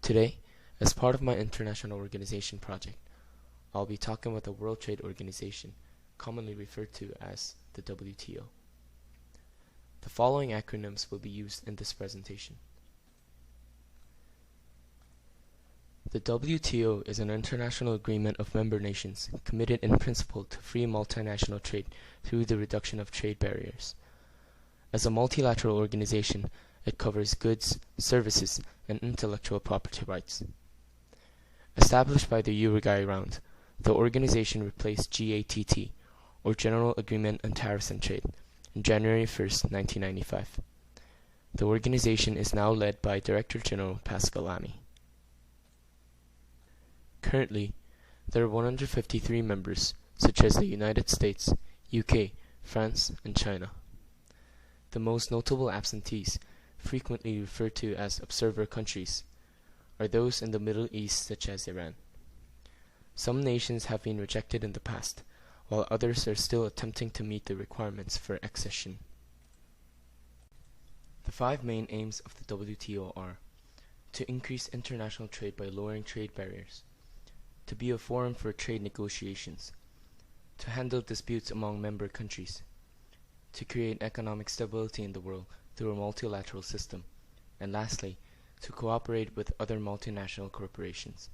Today, as part of my international organization project, I'll be talking about the World Trade Organization, commonly referred to as the WTO. The following acronyms will be used in this presentation. The WTO is an international agreement of member nations committed in principle to free multinational trade through the reduction of trade barriers. As a multilateral organization, it covers goods, services, and intellectual property rights. Established by the Uruguay Round, the organization replaced GATT, or General Agreement on Tariffs and Trade, on January 1, 1995. The organization is now led by Director General Pascal Lamy. Currently, there are 153 members, such as the United States, UK, France, and China. The most notable absentees, frequently referred to as observer countries, are those in the Middle East such as Iran. Some nations have been rejected in the past, while others are still attempting to meet the requirements for accession. The five main aims of the WTO are to increase international trade by lowering trade barriers, to be a forum for trade negotiations, to handle disputes among member countries, to create economic stability in the world through a multilateral system, and lastly, to cooperate with other multinational corporations.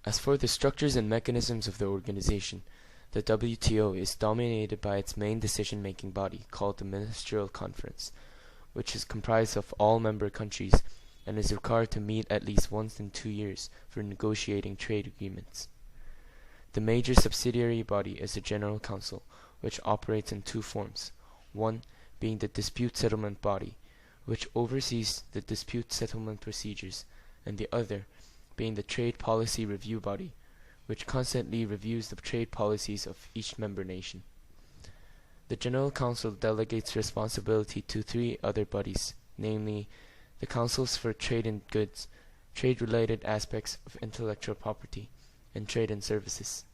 As for the structures and mechanisms of the organization, the WTO is dominated by its main decision-making body called the Ministerial Conference, which is comprised of all member countries and is required to meet at least once in 2 years for negotiating trade agreements. The major subsidiary body is the General Council, which operates in two forms, one being the Dispute Settlement Body, which oversees the dispute settlement procedures, and the other being the Trade Policy Review Body, which constantly reviews the trade policies of each member nation. The General Council delegates responsibility to three other bodies, namely the Councils for Trade in Goods, trade-related aspects of intellectual property, and trade in services.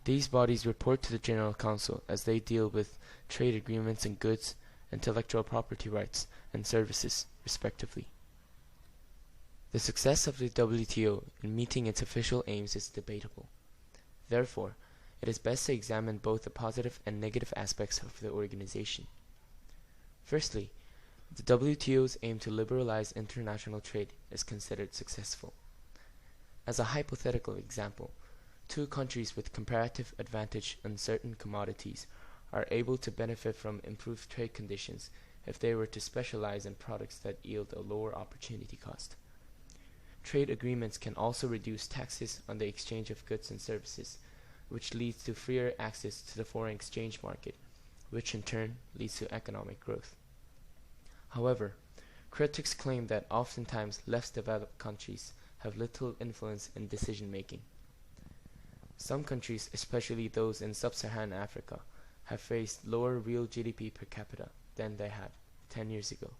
These bodies report to the General Council as they deal with trade agreements in goods, intellectual property rights, and services, respectively. The success of the WTO in meeting its official aims is debatable. Therefore, it is best to examine both the positive and negative aspects of the organization. Firstly, the WTO's aim to liberalize international trade is considered successful. As a hypothetical example, two countries with comparative advantage on certain commodities are able to benefit from improved trade conditions if they were to specialize in products that yield a lower opportunity cost. Trade agreements can also reduce taxes on the exchange of goods and services, which leads to freer access to the foreign exchange market, which in turn leads to economic growth. However, critics claim that oftentimes less developed countries have little influence in decision-making. Some countries, especially those in sub-Saharan Africa, have faced lower real GDP per capita than they had 10 years ago.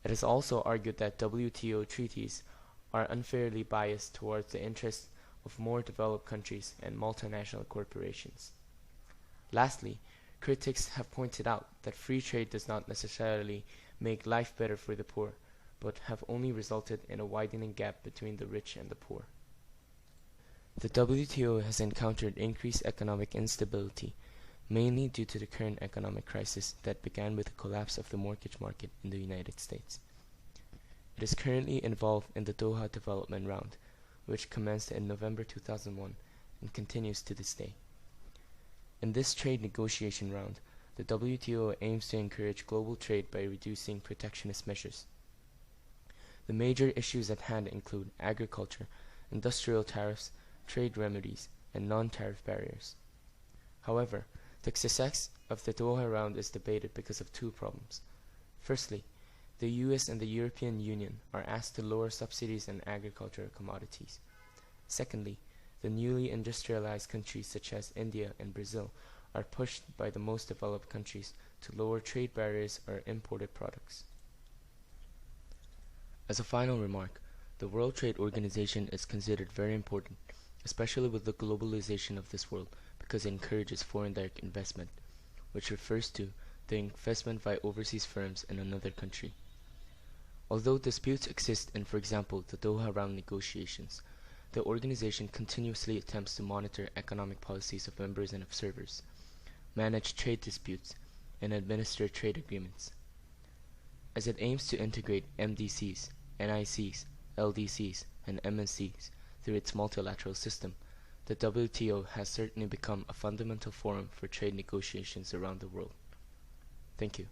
It is also argued that WTO treaties are unfairly biased towards the interests of more developed countries and multinational corporations. Lastly, critics have pointed out that free trade does not necessarily make life better for the poor, but have only resulted in a widening gap between the rich and the poor. The WTO has encountered increased economic instability, mainly due to the current economic crisis that began with the collapse of the mortgage market in the United States. It is currently involved in the Doha Development Round, which commenced in November 2001 and continues to this day. In this trade negotiation round, the WTO aims to encourage global trade by reducing protectionist measures. The major issues at hand include agriculture, industrial tariffs, trade remedies, and non-tariff barriers. However, the success of the Doha round is debated because of two problems. Firstly, the US and the European Union are asked to lower subsidies on agricultural commodities. Secondly, the newly industrialized countries such as India and Brazil are pushed by the most developed countries to lower trade barriers or imported products. As a final remark, the World Trade Organization is considered very important, especially with the globalization of this world, because it encourages foreign direct investment, which refers to the investment by overseas firms in another country. Although disputes exist in, for example, the Doha Round negotiations, the organization continuously attempts to monitor economic policies of members and observers, manage trade disputes, and administer trade agreements. As it aims to integrate MDCs, NICs, LDCs, and MNCs through its multilateral system, the WTO has certainly become a fundamental forum for trade negotiations around the world. Thank you.